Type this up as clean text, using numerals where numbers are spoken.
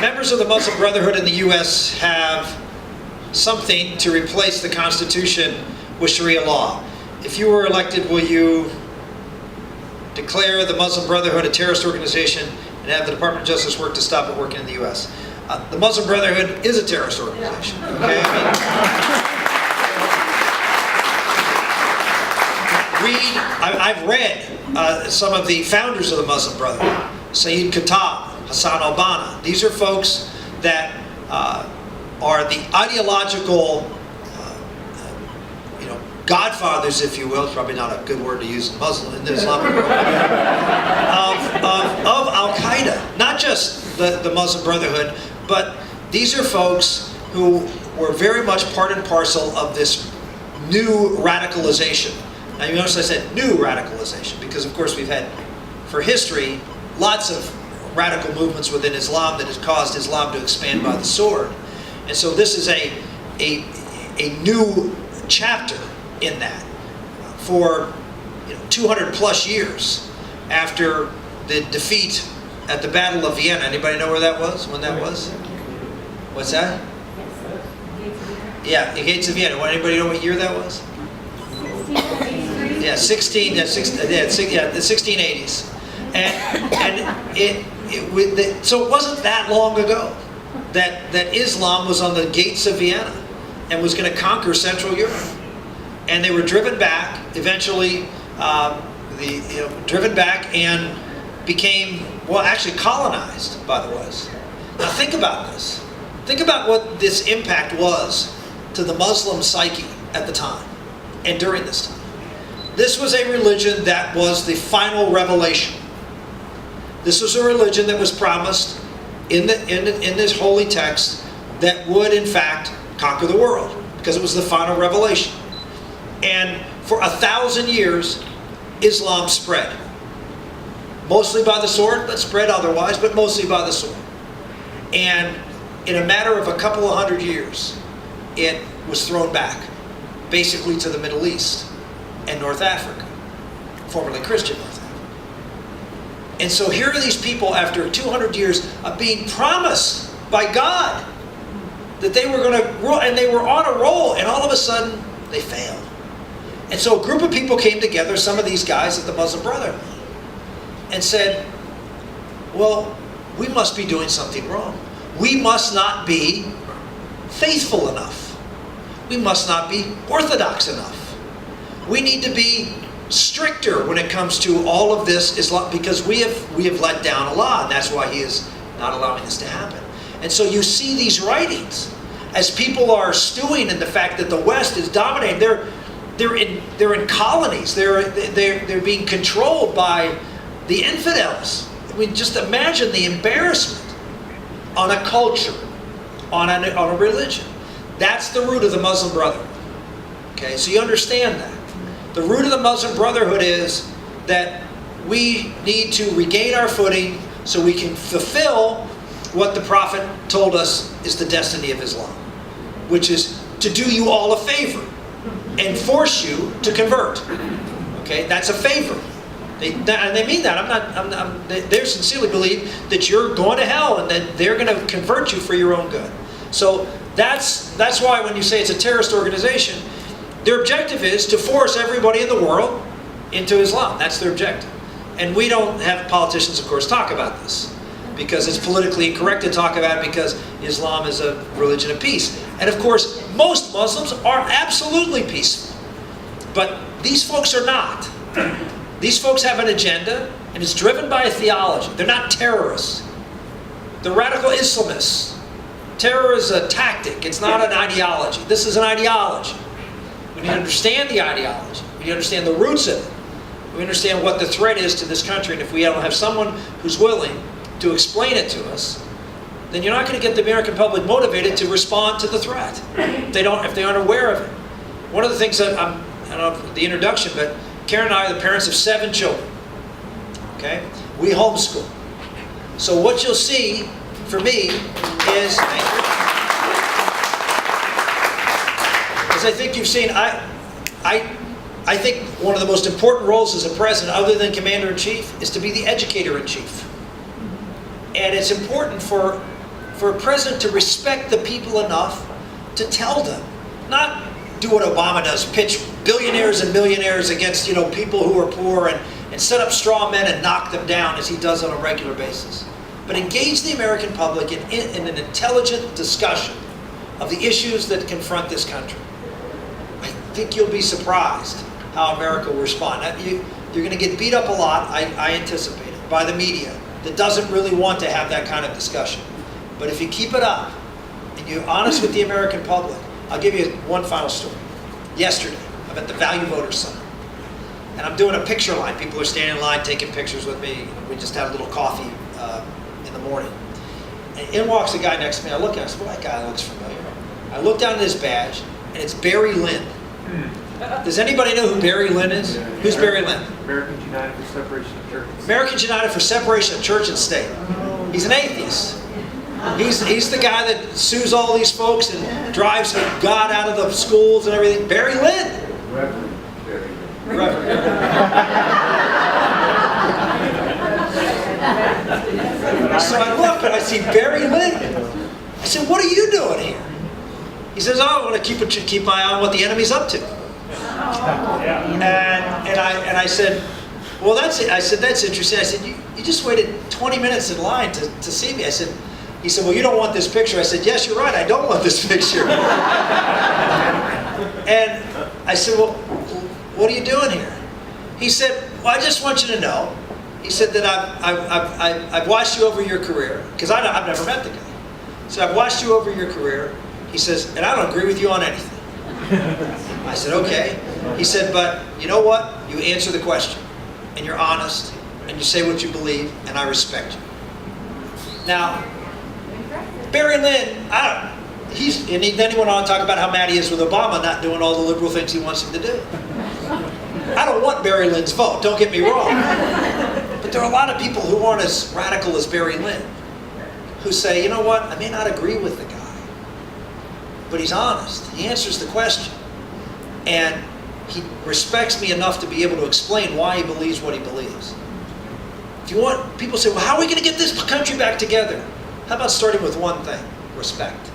members of the Muslim Brotherhood in the U.S. have something to replace the Constitution with Sharia law. If you were elected, will you declare the Muslim Brotherhood a terrorist organization and have the Department of Justice work to stop it working in the U.S.? The Muslim Brotherhood is a terrorist organization. Okay? I've read some of the founders of the Muslim Brotherhood, Sayyid Qutb, Hassan al-Banna. These are folks that are the ideological godfathers, if you will. It's probably not a good word to use in the Islamic world, of Al-Qaeda. Not just the Muslim Brotherhood, but these are folks who were very much part and parcel of this new radicalization. Now you notice I said new radicalization, because of course we've had, for history, lots of radical movements within Islam that has caused Islam to expand by the sword. And so this is a new chapter in that. For 200 plus years after the defeat at the Battle of Vienna. Anybody know where that was? When that was? What's that? Yeah, the Gates of Vienna. Anybody know what year that was? Yeah, the 1680s. And so it wasn't that long ago that Islam was on the gates of Vienna and was going to conquer Central Europe. And they were driven back, eventually, driven back and became, well, actually colonized by the West. Now think about this. Think about what this impact was to the Muslim psyche at the time and during this time. This was a religion that was the final revelation. This was a religion that was promised in this holy text that would, in fact, conquer the world, because it was the final revelation. And for 1,000 years, Islam spread. Mostly by the sword, but spread otherwise, but mostly by the sword. And in a matter of a couple of hundred years, it was thrown back, basically to the Middle East and North Africa, formerly Christian North Africa. And so here are these people, after 200 years of being promised by God that they were going to rule, and they were on a roll, and all of a sudden, they failed. And so a group of people came together, some of these guys at the Muslim Brotherhood, and said, well, we must be doing something wrong. We must not be faithful enough. We must not be orthodox enough. We need to be stricter when it comes to all of this Islam, because we have let down Allah, and that's why He is not allowing this to happen. And so you see these writings as people are stewing in the fact that the West is dominating. They're in colonies. They're being controlled by the infidels. I mean, just imagine the embarrassment on a culture, on a religion. That's the root of the Muslim Brotherhood. Okay, so you understand that. The root of the Muslim Brotherhood is that we need to regain our footing so we can fulfill what the Prophet told us is the destiny of Islam, which is to do you all a favor and force you to convert. Okay, that's a favor. They mean that. They sincerely believe that you're going to hell and that they're going to convert you for your own good. So that's why when you say it's a terrorist organization, their objective is to force everybody in the world into Islam. That's their objective. And we don't have politicians, of course, talk about this, because it's politically incorrect to talk about it, because Islam is a religion of peace. And of course, most Muslims are absolutely peaceful. But these folks are not. These folks have an agenda, and it's driven by a theology. They're not terrorists. They're radical Islamists. Terror is a tactic. It's not an ideology. This is an ideology. We need to understand the ideology. We need to understand the roots of it. We understand what the threat is to this country. And if we don't have someone who's willing to explain it to us, then you're not going to get the American public motivated to respond to the threat if they aren't aware of it. One of the things that I don't know the introduction, but Karen and I are the parents of 7 children. Okay, we homeschool. So what you'll see for me is, as I think you've seen, I think one of the most important roles as a president, other than commander-in-chief, is to be the educator-in-chief. And it's important for for a president to respect the people enough to tell them, not do what Obama does, pitch billionaires and millionaires against people who are poor and set up straw men and knock them down as he does on a regular basis. But engage the American public in an intelligent discussion of the issues that confront this country. I think you'll be surprised how America will respond. You're going to get beat up a lot, I anticipate it, by the media that doesn't really want to have that kind of discussion. But if you keep it up and you're honest with the American public, I'll give you one final story. Yesterday, I'm at the Value Voters Summit, and I'm doing a picture line. People are standing in line taking pictures with me. We just had a little coffee in the morning. And in walks a guy next to me. I look at him, I said, well, that guy looks familiar. I look down at his badge, and it's Barry Lynn. Does anybody know who Barry Lynn is? Yeah. Who's Barry Lynn? Americans United for Separation of Church and State. Americans United for Separation of Church and State. He's an atheist. He's the guy that sues all these folks and drives God out of the schools and everything. Barry Lynn. Reverend Barry Lynn. Reverend. So I look and I see Barry Lynn. I said, what are you doing here? He says, oh, I want to keep my eye on what the enemy's up to. And I said, well, that's interesting. I said, you just waited 20 minutes in line to see me. He said, well, you don't want this picture. I said, yes, you're right, I don't want this picture. And I said, well, what are you doing here? He said, well, I just want you to know. He said that I've watched you over your career, because I've never met the guy. So I've watched you over your career. He says, and I don't agree with you on anything. I said, okay. He said, but you know what? You answer the question, and you're honest, and you say what you believe, and I respect you. Now, Barry Lynn, then he went on to talk about how mad he is with Obama not doing all the liberal things he wants him to do. I don't want Barry Lynn's vote, don't get me wrong. But there are a lot of people who aren't as radical as Barry Lynn, who say, you know what, I may not agree with the guy, but he's honest. He answers the question. And he respects me enough to be able to explain why he believes what he believes. If you want, people say, well, how are we going to get this country back together? How about starting with one thing? Respect.